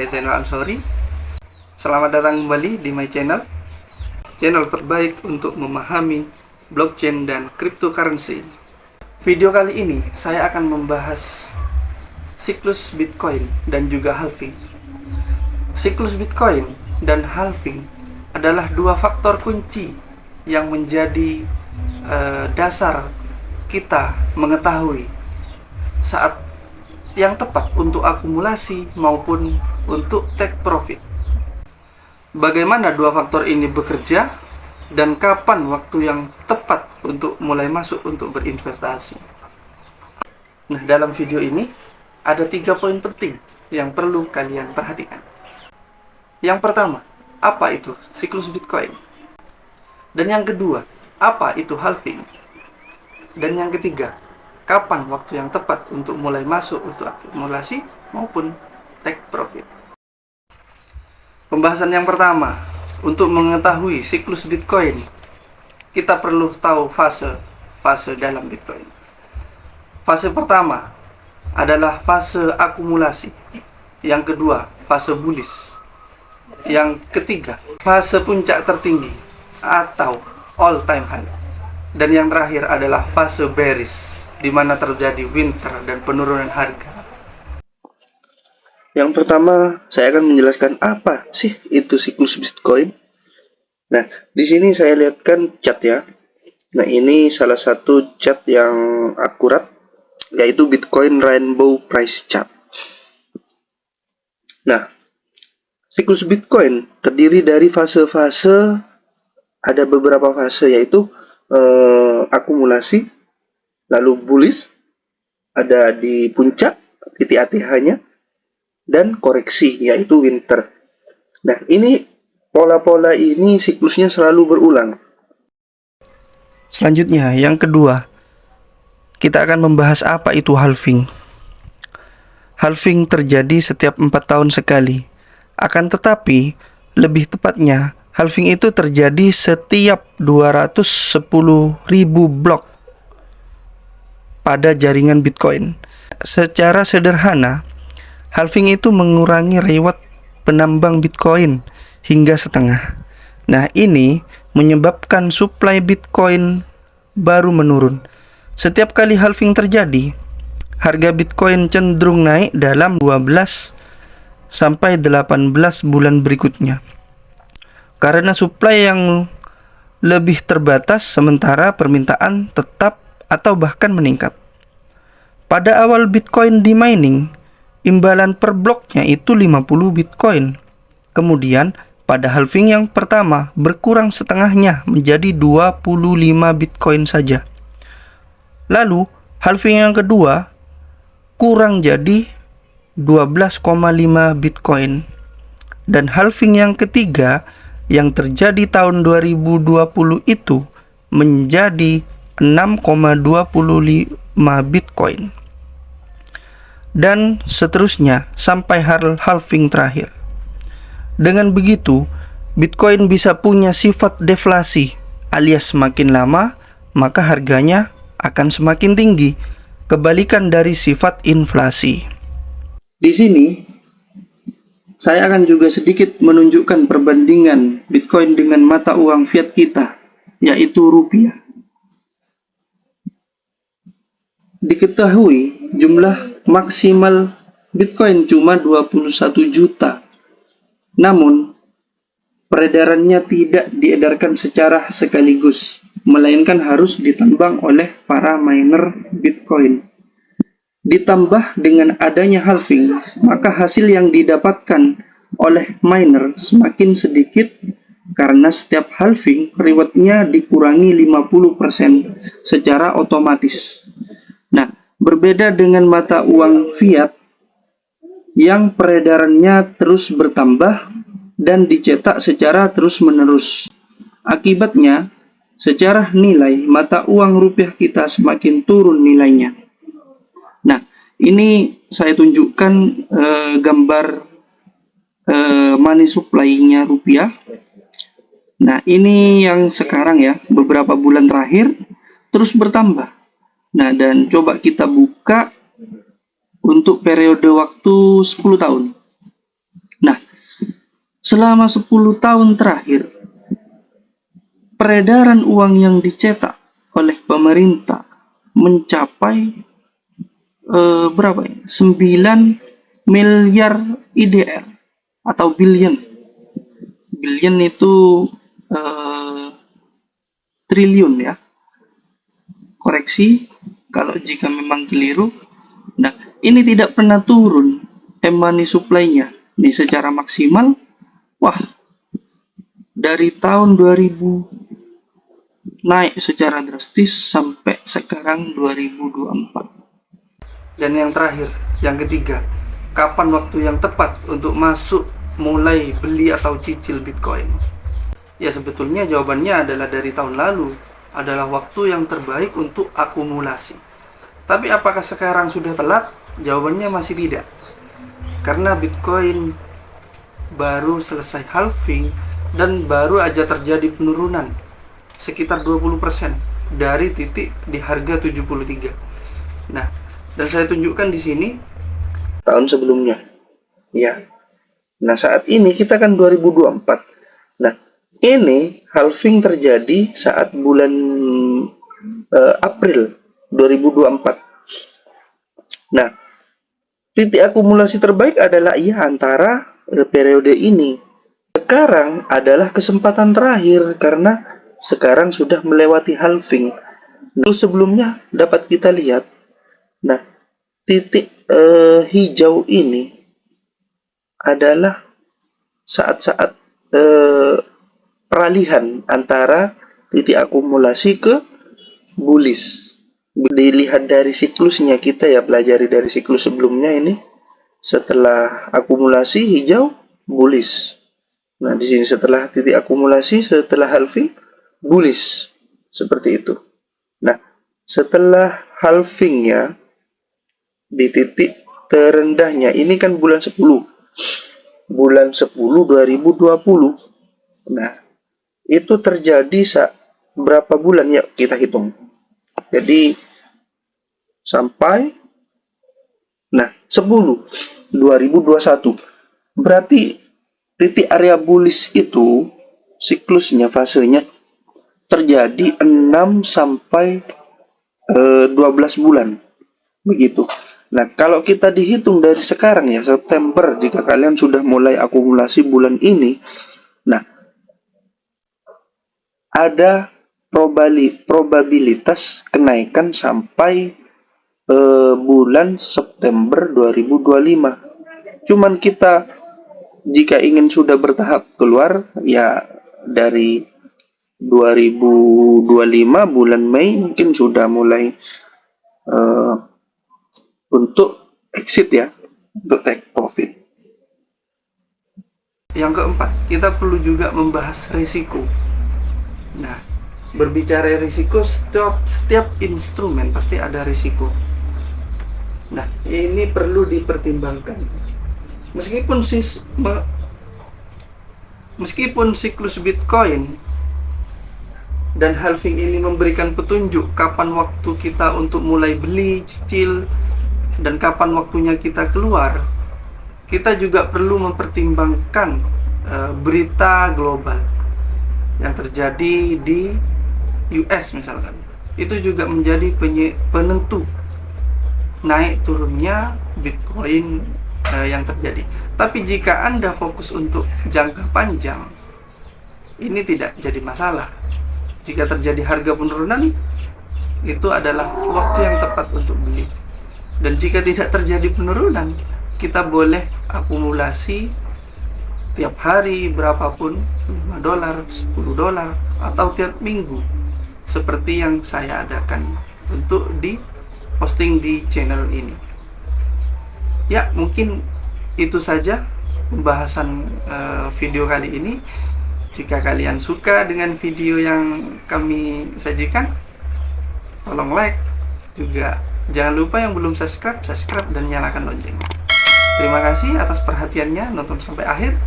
saya Zainal Ansori. Selamat datang kembali di my channel terbaik untuk memahami blockchain dan cryptocurrency. Video kali ini saya akan membahas siklus Bitcoin dan juga halving. Siklus Bitcoin dan halving adalah dua faktor kunci yang menjadi dasar kita mengetahui saat yang tepat untuk akumulasi maupun untuk take profit. Bagaimana dua faktor ini bekerja dan kapan waktu yang tepat untuk mulai masuk untuk berinvestasi. Nah, dalam video ini ada 3 poin penting yang perlu kalian perhatikan. Yang pertama, apa itu siklus Bitcoin? Dan yang kedua, apa itu halving? Dan yang ketiga, kapan waktu yang tepat untuk mulai masuk untuk akumulasi maupun take profit. Pembahasan yang pertama, untuk mengetahui siklus Bitcoin, kita perlu tahu fase dalam Bitcoin. Fase pertama adalah fase akumulasi. Yang kedua, fase bullish. Yang ketiga, fase puncak tertinggi atau all time high. Dan yang terakhir adalah fase bearish, di mana terjadi winter dan penurunan harga. Yang pertama, saya akan menjelaskan apa sih itu siklus Bitcoin. Nah, di sini saya lihatkan chart ya. Nah, ini salah satu chart yang akurat, yaitu Bitcoin Rainbow Price Chart. Nah, siklus Bitcoin terdiri dari fase-fase, ada beberapa fase, yaitu akumulasi, lalu bullish, ada di puncak titik ATH-nya, dan koreksi, yaitu winter. Nah, ini pola-pola ini siklusnya selalu berulang. Selanjutnya, yang kedua, kita akan membahas apa itu halving. Halving terjadi setiap 4 tahun sekali. Akan tetapi, lebih tepatnya, halving itu terjadi setiap 210.000 blok pada jaringan Bitcoin. Secara sederhana, halving itu mengurangi reward penambang Bitcoin hingga setengah. Nah, ini menyebabkan supply Bitcoin baru menurun. Setiap kali halving terjadi, harga Bitcoin cenderung naik dalam 12 sampai 18 bulan berikutnya. Karena supply yang lebih terbatas sementara permintaan tetap atau bahkan meningkat. Pada awal Bitcoin di mining, imbalan per bloknya itu 50 Bitcoin. Kemudian pada halving yang pertama berkurang setengahnya menjadi 25 Bitcoin saja. Lalu halving yang kedua kurang jadi 12,5 Bitcoin. Dan halving yang ketiga yang terjadi tahun 2020 itu menjadi 6,25 Bitcoin. Dan seterusnya sampai halving terakhir. Dengan begitu, Bitcoin bisa punya sifat deflasi, alias semakin lama maka harganya akan semakin tinggi, kebalikan dari sifat inflasi. Di sini saya akan juga sedikit menunjukkan perbandingan Bitcoin dengan mata uang fiat kita, yaitu rupiah. Diketahui jumlah maksimal Bitcoin cuma 21 juta. Namun, peredarannya tidak diedarkan secara sekaligus, melainkan harus ditambang oleh para miner Bitcoin. Ditambah dengan adanya halving, maka hasil yang didapatkan oleh miner semakin sedikit karena setiap halving rewardnya dikurangi 50% secara otomatis. Nah, berbeda dengan mata uang fiat yang peredarannya terus bertambah dan dicetak secara terus-menerus. Akibatnya, secara nilai mata uang rupiah kita semakin turun nilainya. Nah, ini saya tunjukkan gambar money supply-nya rupiah. Nah, ini yang sekarang ya, beberapa bulan terakhir terus bertambah. Nah, dan coba kita buka untuk periode waktu 10 tahun. selama 10 tahun terakhir, peredaran uang yang dicetak oleh pemerintah mencapai berapa ya? 9 miliar IDR atau billion. Billion itu triliun ya. Koreksi kalau jika memang keliru. Nah, ini tidak pernah turun money supply-nya. Ini secara maksimal, wah, dari tahun 2000 naik secara drastis sampai sekarang 2024. Dan yang terakhir, yang ketiga, kapan waktu yang tepat untuk masuk mulai beli atau cicil Bitcoin? Ya, sebetulnya jawabannya adalah dari tahun lalu, adalah waktu yang terbaik untuk akumulasi. Tapi apakah sekarang sudah telat? Jawabannya masih tidak. Karena Bitcoin baru selesai halving dan baru aja terjadi penurunan sekitar 20% dari titik di harga 73. Nah, dan saya tunjukkan di sini tahun sebelumnya. Ya. Nah, saat ini kita kan 2024. Nah, ini halving terjadi saat bulan April 2024. Nah, titik akumulasi terbaik adalah antara periode ini. Sekarang adalah kesempatan terakhir karena sekarang sudah melewati halving. Nah, sebelumnya dapat kita lihat. Nah, titik hijau ini adalah saat-saat peralihan antara titik akumulasi ke bullish. Dilihat dari siklusnya, kita ya pelajari dari siklus sebelumnya ini, setelah akumulasi hijau bullish. Nah, di sini setelah titik akumulasi, setelah halving bullish, seperti itu. Nah, setelah halving ya, di titik terendahnya ini kan bulan 10 2020. Nah, itu terjadi berapa bulan ya, kita hitung. Jadi sampai 10 2021. Berarti titik area bullish itu siklusnya, fasenya terjadi 6 sampai 12 bulan. Begitu. Nah, kalau kita dihitung dari sekarang ya, September, jika kalian sudah mulai akumulasi bulan ini, nah, ada probabilitas kenaikan sampai bulan September 2025. Cuman kita jika ingin sudah bertahap keluar ya dari 2025 bulan Mei mungkin sudah mulai untuk exit ya, untuk take profit. Yang keempat, kita perlu juga membahas risiko. Nah, berbicara risiko, setiap instrumen pasti ada risiko. Nah, ini perlu dipertimbangkan. Meskipun siklus Bitcoin dan halving ini memberikan petunjuk kapan waktu kita untuk mulai beli, cicil, dan kapan waktunya kita keluar, kita juga perlu mempertimbangkan berita global yang terjadi di US misalkan. Itu juga menjadi penentu naik turunnya Bitcoin yang terjadi. Tapi jika Anda fokus untuk jangka panjang, ini tidak jadi masalah. Jika terjadi harga penurunan, itu adalah waktu yang tepat untuk beli. Dan jika tidak terjadi penurunan, kita boleh akumulasi tiap hari berapapun, $5, $10, atau tiap minggu, seperti yang saya adakan untuk di posting di channel ini. Ya, mungkin itu saja pembahasan video kali ini. Jika kalian suka dengan video yang kami sajikan, tolong like. Juga jangan lupa yang belum subscribe dan nyalakan lonceng. Terima kasih atas perhatiannya, nonton sampai akhir.